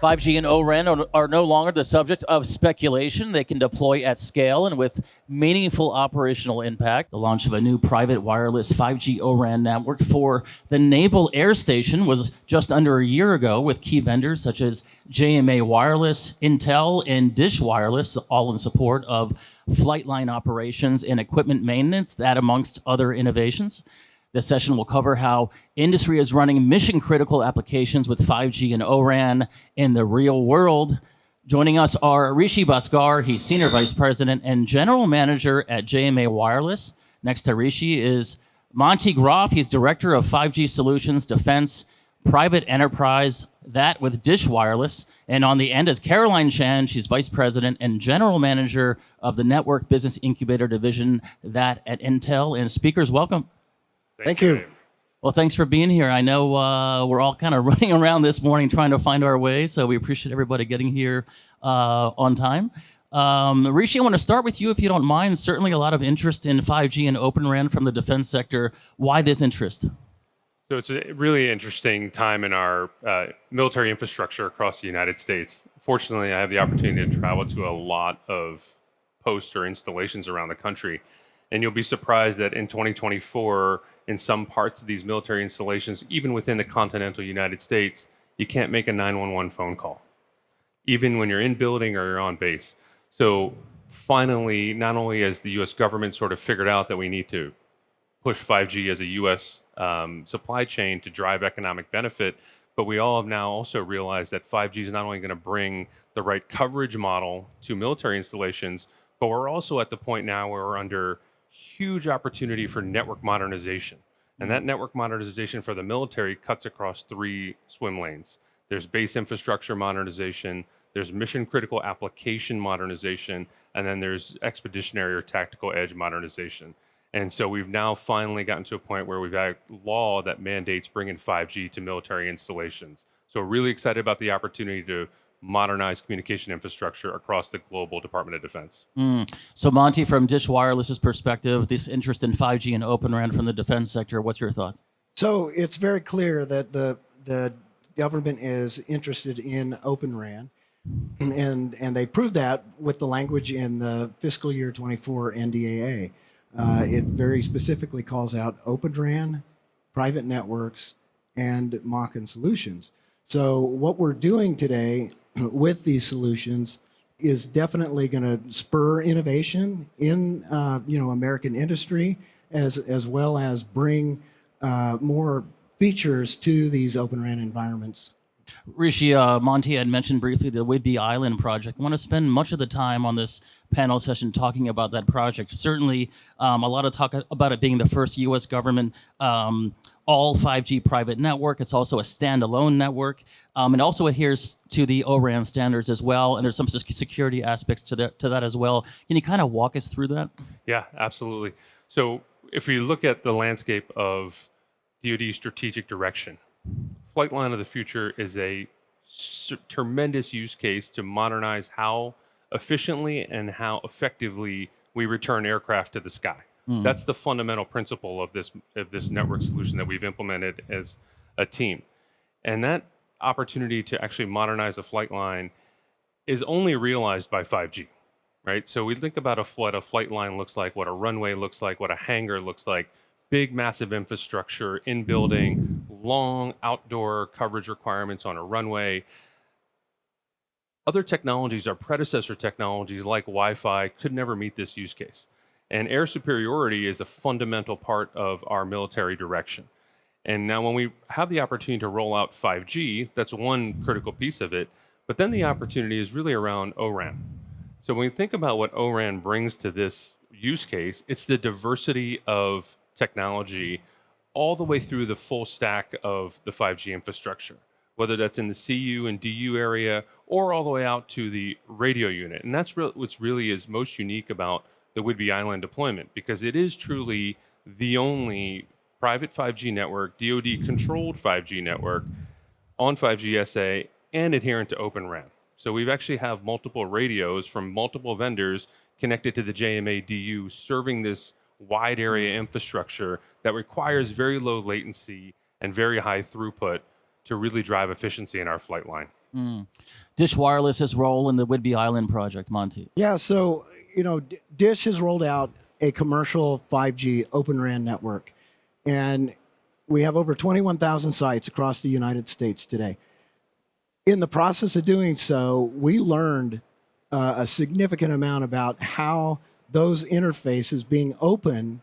5G and O-RAN are no longer the subject of speculation. They can deploy at scale and with meaningful operational impact. The launch of a new private wireless 5G O-RAN network for the Naval Air Station was just under a year ago, with key vendors such as JMA Wireless, Intel, and Dish Wireless, all in support of flight line operations and equipment maintenance, that amongst other innovations. This session will cover how industry is running mission-critical applications with 5G and O-RAN in the real world. Joining us are Rishi Bhaskar, he's Senior Vice President and General Manager at JMA Wireless. Next to Rishi is Monty Groff, he's Director of 5G Solutions, Defense, Private Enterprise, that with Dish Wireless. And on the end is Caroline Chan, she's Vice President and General Manager of the Network Business Incubator Division, that at Intel. And speakers, welcome. Thank you. Well, thanks for being here. I know we're all kind of running around this morning trying to find our way, so we appreciate everybody getting here on time. Rishi, I want to start with you, if you don't mind. Certainly a lot of interest in 5G and Open RAN from the defense sector. Why this interest? So it's a really interesting time in our military infrastructure across the United States. Fortunately, I have the opportunity to travel to a lot of posts or installations around the country. And you'll be surprised that in 2024, in some parts of these military installations, even within the continental United States, you can't make a 911 phone call, even when you're in building or you're on base. So finally, not only has the US government sort of figured out that we need to push 5G as a US supply chain to drive economic benefit, but we all have now also realized that 5G is not only going to bring the right coverage model to military installations, but we're also at the point now where we're under huge opportunity for network modernization. And that network modernization for the military cuts across 3 swim lanes. There's base infrastructure modernization, there's mission critical application modernization, and then there's expeditionary or tactical edge modernization. And so we've now finally gotten to a point where we've had law that mandates bringing 5G to military installations. So we're really excited about the opportunity to modernize communication infrastructure across the global Department of Defense. So Monty, from Dish Wireless's perspective, this interest in 5G and Open RAN from the defense sector, what's your thoughts? So it's very clear that the government is interested in Open RAN, and they proved that with the language in the fiscal year 24 NDAA. It very specifically calls out Open RAN, private networks, and MACH solutions. So what we're doing today with these solutions is definitely going to spur innovation in American industry, as well as bring more features to these Open RAN environments. Rishi, Monty had mentioned briefly the Whidbey Island project. I want to spend much of the time on this panel session talking about that project. Certainly a lot of talk about it being the first U.S. government all 5G private network. It's also a standalone network, and also adheres to the O-RAN standards as well. And there's some security aspects to that as well. Can you kind of walk us through that? Yeah, absolutely. So if we look at the landscape of DoD strategic direction, Flight Line of the Future is a tremendous use case to modernize how efficiently and how effectively we return aircraft to the sky. That's the fundamental principle of this network solution that we've implemented as a team. And that opportunity to actually modernize a flight line is only realized by 5G, right? So we think about what a flight line looks like, what a runway looks like, what a hangar looks like, big, massive infrastructure in building, long outdoor coverage requirements on a runway. Other technologies, our predecessor technologies like Wi-Fi, could never meet this use case. And air superiority is a fundamental part of our military direction. And now when we have the opportunity to roll out 5G, that's one critical piece of it. But then the opportunity is really around O-RAN. So when we think about what O-RAN brings to this use case, it's the diversity of technology all the way through the full stack of the 5G infrastructure, whether that's in the CU and DU area or all the way out to the radio unit. And that's what's really is most unique about the Whidbey Island deployment, because it is truly the only private 5G network, DoD-controlled 5G network on 5G SA and adherent to Open RAN. So we've actually have multiple radios from multiple vendors connected to the JMA DU serving this wide area infrastructure that requires very low latency and very high throughput to really drive efficiency in our flight line. Dish Wireless's role in the Whidbey Island project, Monty. Yeah, so Dish has rolled out a commercial 5G Open RAN network, and we have over 21,000 sites across the United States today. In the process of doing so, we learned a significant amount about how those interfaces being open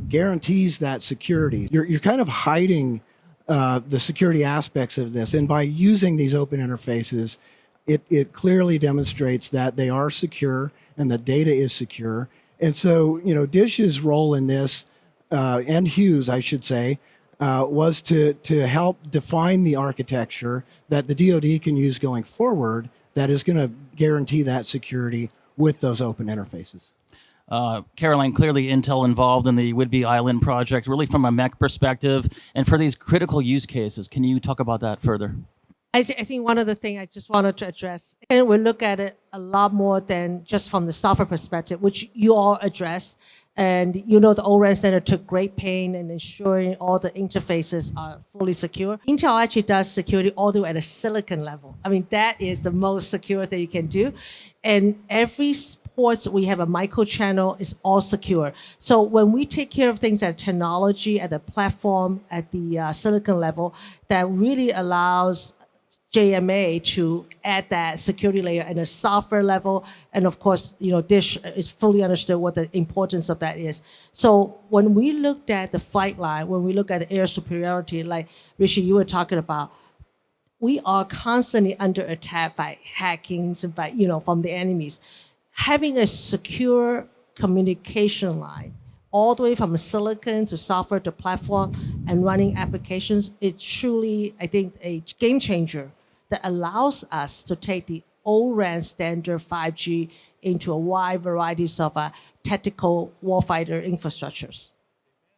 guarantees that security. You're kind of hiding the security aspects of this, and by using these open interfaces, it clearly demonstrates that they are secure and the data is secure. And so, Dish's role in this, and Hughes, I should say, was to help define the architecture that the DoD can use going forward that is going to guarantee that security with those open interfaces. Caroline, clearly Intel involved in the Whidbey Island project, really from a MEC perspective, and for these critical use cases. Can you talk about that further? I think one of the things I just wanted to address, and we look at it a lot more than just from the software perspective, which you all address. And the O-RAN Center took great pain in ensuring all the interfaces are fully secure. Intel actually does security all the way at a silicon level. I mean, that is the most secure thing you can do. And every ports we have a microchannel is all secure. So when we take care of things at technology, at the platform, at the silicon level, that really allows JMA to add that security layer at a software level. And of course, Dish is fully understood what the importance of that is. So when we looked at the flight line, when we look at the air superiority, like Rishi, you were talking about, we are constantly under attack by hackings and by, from the enemies. Having a secure communication line all the way from silicon to software to platform and running applications, it's truly, I think, a game changer that allows us to take the O-RAN standard 5G into a wide variety of tactical warfighter infrastructures.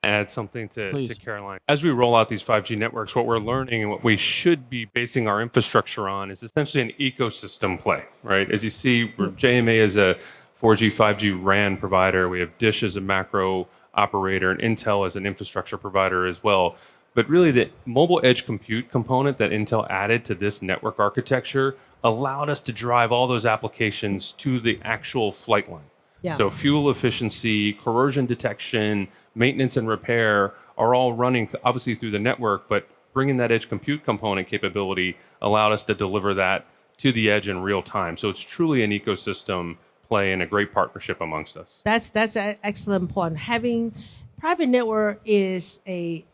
Add something to Caroline. As we roll out these 5G networks, what we're learning and what we should be basing our infrastructure on is essentially an ecosystem play, right? As you see, JMA is a 4G, 5G RAN provider. We have Dish as a macro operator and Intel as an infrastructure provider as well. But really the mobile edge compute component that Intel added to this network architecture allowed us to drive all those applications to the actual flight line. Yeah. So fuel efficiency, corrosion detection, maintenance and repair are all running obviously through the network, but bringing that edge compute component capability allowed us to deliver that to the edge in real time. So it's truly an ecosystem play and a great partnership amongst us. That's an excellent point. Having private network is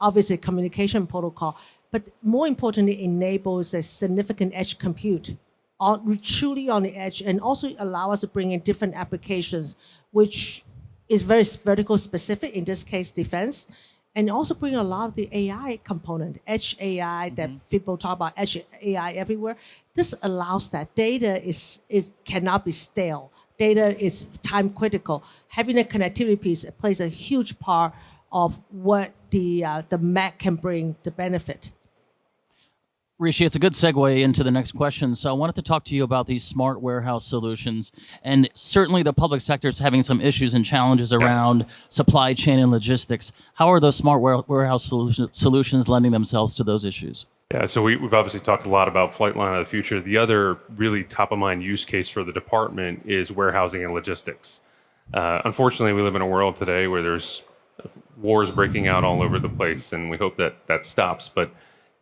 obviously a communication protocol, but more importantly, enables a significant edge compute truly on the edge, and also allow us to bring in different applications, which is very vertical specific, in this case, defense, and also bring a lot of the AI component, edge AI that people talk about, edge AI everywhere. This allows that data cannot be stale. Data is time critical. Having a connectivity piece plays a huge part of what the Mac can bring the benefit. Rishi, it's a good segue into the next question. So I wanted to talk to you about these smart warehouse solutions. And certainly the public sector is having some issues and challenges around supply chain and logistics. How are those smart warehouse solutions lending themselves to those issues? Yeah, so we've obviously talked a lot about flight line of the future. The other really top of mind use case for the department is warehousing and logistics. Unfortunately, we live in a world today where there's wars breaking out all over the place, and we hope that stops. But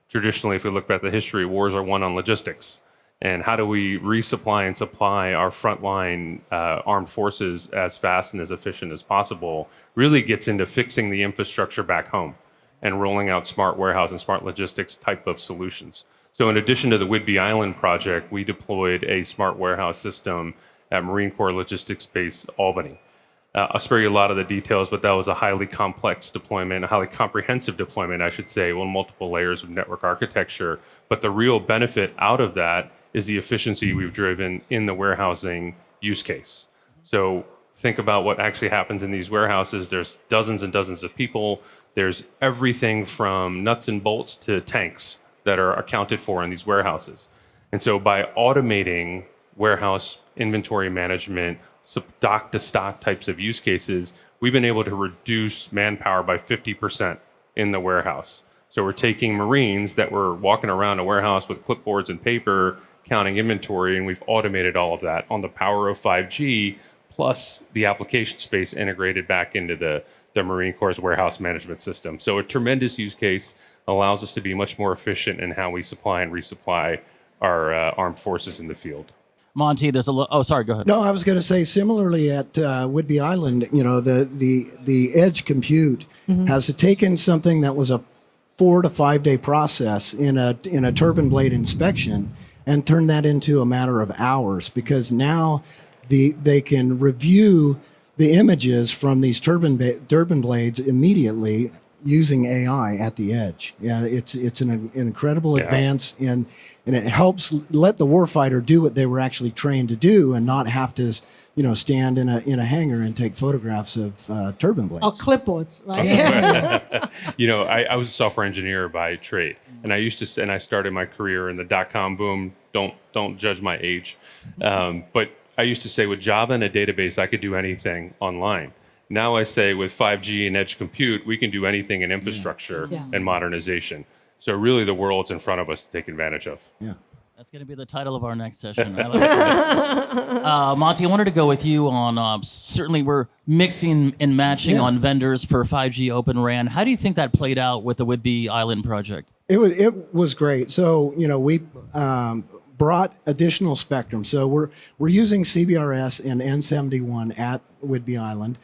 traditionally, if we look back at the history, wars are won on logistics. And how do we resupply and supply our frontline armed forces as fast and as efficient as possible really gets into fixing the infrastructure back home and rolling out smart warehouse and smart logistics type of solutions. So in addition to the Whidbey Island project, we deployed a smart warehouse system at Marine Corps Logistics Base, Albany. I'll spare you a lot of the details, but that was a highly complex deployment, a highly comprehensive deployment, I should say, with multiple layers of network architecture. But the real benefit out of that is the efficiency we've driven in the warehousing use case. So think about what actually happens in these warehouses. There's dozens and dozens of people. There's everything from nuts and bolts to tanks that are accounted for in these warehouses. And so by automating warehouse inventory management, dock to stock types of use cases, we've been able to reduce manpower by 50% in the warehouse. So we're taking Marines that were walking around a warehouse with clipboards and paper, counting inventory, and we've automated all of that on the power of 5G, plus the application space integrated back into the Marine Corps' warehouse management system. So a tremendous use case, allows us to be much more efficient in how we supply and resupply our armed forces in the field. Monty, there's oh, sorry, go ahead. No, I was going to say similarly at Whidbey Island, the edge compute has taken something that was a 4 to 5 day process in a turbine blade inspection and turned that into a matter of hours, because now they can review the images from these turbine blades immediately using AI at the edge. Yeah, it's an incredible advance, and it helps let the warfighter do what they were actually trained to do, and not have to, stand in a hangar and take photographs of turbine blades. Or clipboards, right? I was a software engineer by trade, and I started my career in the .com boom. Don't judge my age, but I used to say with Java and a database, I could do anything online. Now I say with 5G and edge compute, we can do anything in infrastructure and modernization. So really the world's in front of us to take advantage of. Yeah. That's going to be the title of our next session. I like that. Monty, I wanted to go with you on, certainly we're mixing and matching on vendors for 5G Open RAN. How do you think that played out with the Whidbey Island project? It was great. So, we brought additional spectrum. So we're using CBRS and N71 at Whidbey Island.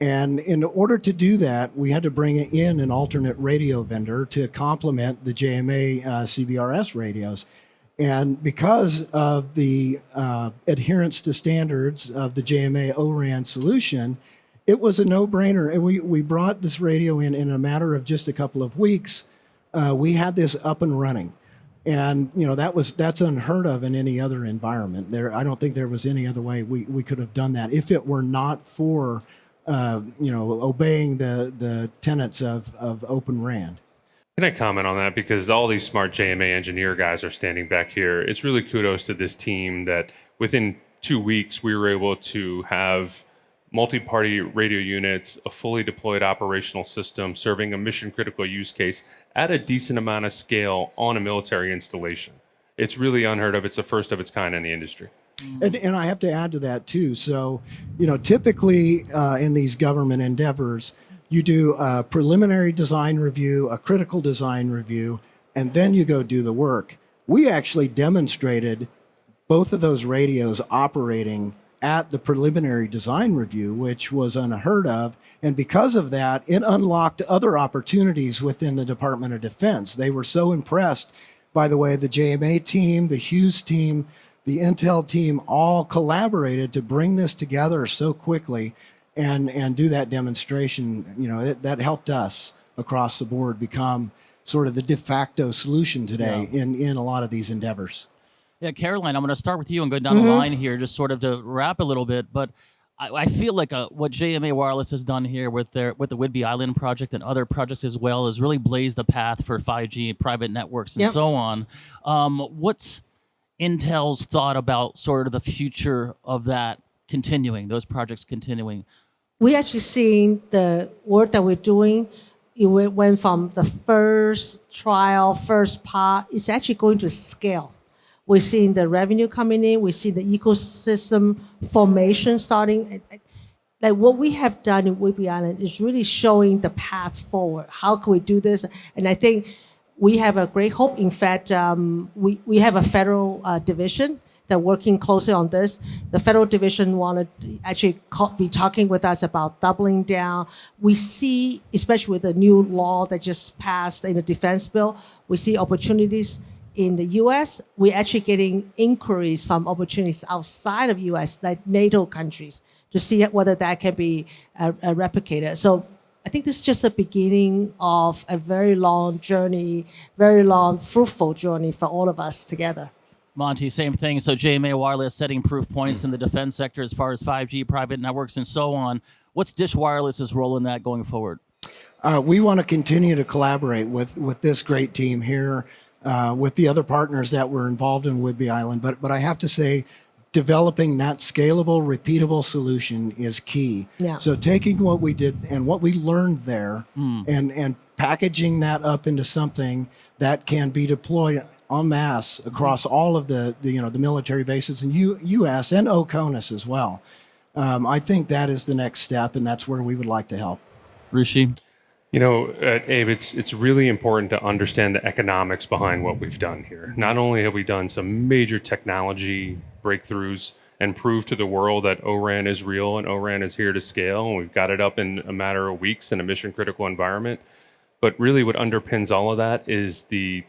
And in order to do that, we had to bring in an alternate radio vendor to complement the JMA CBRS radios. And because of the adherence to standards of the JMA O-RAN solution, it was a no-brainer. And we brought this radio in a matter of just a couple of weeks. We had this up and running. And that's unheard of in any other environment. I don't think there was any other way we could have done that if it were not for obeying the tenets of Open RAN. Can I comment on that? Because all these smart JMA engineer guys are standing back here. It's really kudos to this team that within 2 weeks, we were able to have multi-party radio units, a fully deployed operational system serving a mission-critical use case at a decent amount of scale on a military installation. It's really unheard of. It's the first of its kind in the industry. And I have to add to that too. So, typically in these government endeavors, you do a preliminary design review, a critical design review, and then you go do the work. We actually demonstrated both of those radios operating at the preliminary design review, which was unheard of. And because of that, it unlocked other opportunities within the Department of Defense. They were so impressed by the way the JMA team, the Hughes team, the Intel team all collaborated to bring this together so quickly and do that demonstration. That helped us across the board become sort of the de facto solution today in a lot of these endeavors. Yeah, Caroline, I'm going to start with you and go down the line here, just sort of to wrap a little bit. But I feel like what JMA Wireless has done here with the Whidbey Island project and other projects as well is really blazed the path for 5G, private networks, and so on. What's Intel's thought about sort of the future of that continuing, those projects continuing? We actually seeing the work that we're doing. It went from the first trial, first part. It's actually going to scale. We're seeing the revenue coming in. We see the ecosystem formation starting. Like what we have done in Whidbey Island is really showing the path forward. How can we do this? And I think we have a great hope. In fact, we have a federal division that working closely on this. The federal division wanted to actually be talking with us about doubling down. We see, especially with the new law that just passed in the defense bill, we see opportunities in the U.S. We're actually getting inquiries from opportunities outside of U.S., like NATO countries, to see whether that can be replicated. So I think this is just the beginning of a very long journey, very long, fruitful journey for all of us together. Monty, same thing. So JMA Wireless setting proof points in the defense sector as far as 5G, private networks, and so on. What's Dish Wireless's role in that going forward? We want to continue to collaborate with this great team here, with the other partners that were involved in Whidbey Island. But I have to say, developing that scalable, repeatable solution is key. Yeah. So taking what we did and what we learned there and packaging that up into something that can be deployed en masse across all of the military bases in U.S. and OCONUS as well. I think that is the next step, and that's where we would like to help. Rishi? Abe, it's really important to understand the economics behind what we've done here. Not only have we done some major technology breakthroughs and proved to the world that O-RAN is real and O-RAN is here to scale, and we've got it up in a matter of weeks in a mission-critical environment, but really what underpins all of that is the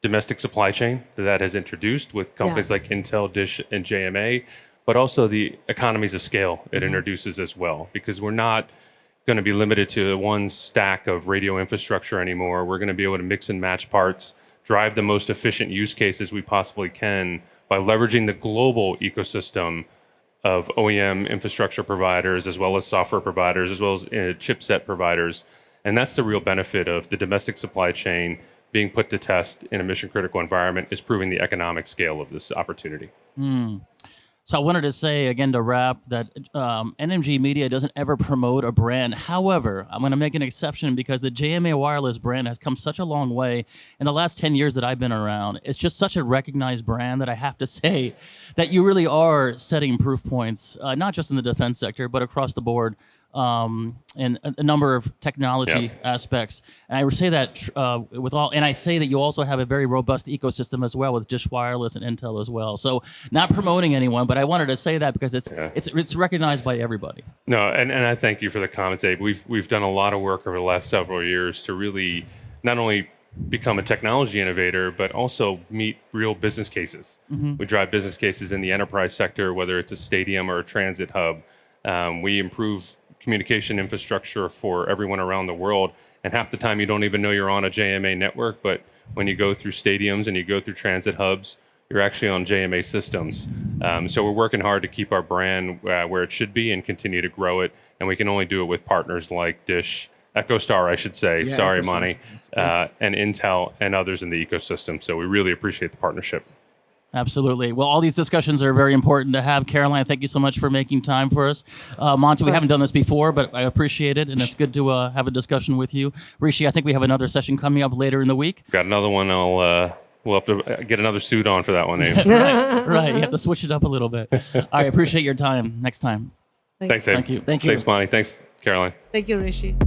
domestic supply chain that has introduced with companies like Intel, Dish, and JMA, but also the economies of scale it introduces as well, because we're not going to be limited to one stack of radio infrastructure anymore. We're going to be able to mix and match parts, drive the most efficient use cases we possibly can by leveraging the global ecosystem of OEM infrastructure providers, as well as software providers, as well as chipset providers. And that's the real benefit of the domestic supply chain being put to test in a mission critical environment, is proving the economic scale of this opportunity. So I wanted to say, again, to wrap, that NMG Media doesn't ever promote a brand. However, I'm going to make an exception because the JMA Wireless brand has come such a long way in the last 10 years that I've been around. It's just such a recognized brand that I have to say that you really are setting proof points, not just in the defense sector, but across the board. And a number of technology aspects. And I would say that and I say that you also have a very robust ecosystem as well with Dish Wireless and Intel as well. So not promoting anyone, but I wanted to say that because it's recognized by everybody. No, and I thank you for the comments, Abe. We've done a lot of work over the last several years to really not only become a technology innovator, but also meet real business cases. We drive business cases in the enterprise sector, whether it's a stadium or a transit hub. We improve communication infrastructure for everyone around the world, and half the time you don't even know you're on a JMA network, but when you go through stadiums and you go through transit hubs, you're actually on JMA systems. So we're working hard to keep our brand where it should be and continue to grow it, and we can only do it with partners like Dish, EchoStar, I should say, sorry, EchoStar. Monty, and Intel and others in the ecosystem. So we really appreciate the partnership. Absolutely. Well, all these discussions are very important to have. Caroline, thank you so much for making time for us. Monty, we haven't done this before, but I appreciate it, and it's good to have a discussion with you. Rishi, I think we have another session coming up later in the week. Got another one. We'll have to get another suit on for that one, Abe. Right. You have to switch it up a little bit. I appreciate your time. Next time. Thanks, Abe. Thank you. Thank you. Thanks, Monty. Thanks, Caroline. Thank you, Rishi.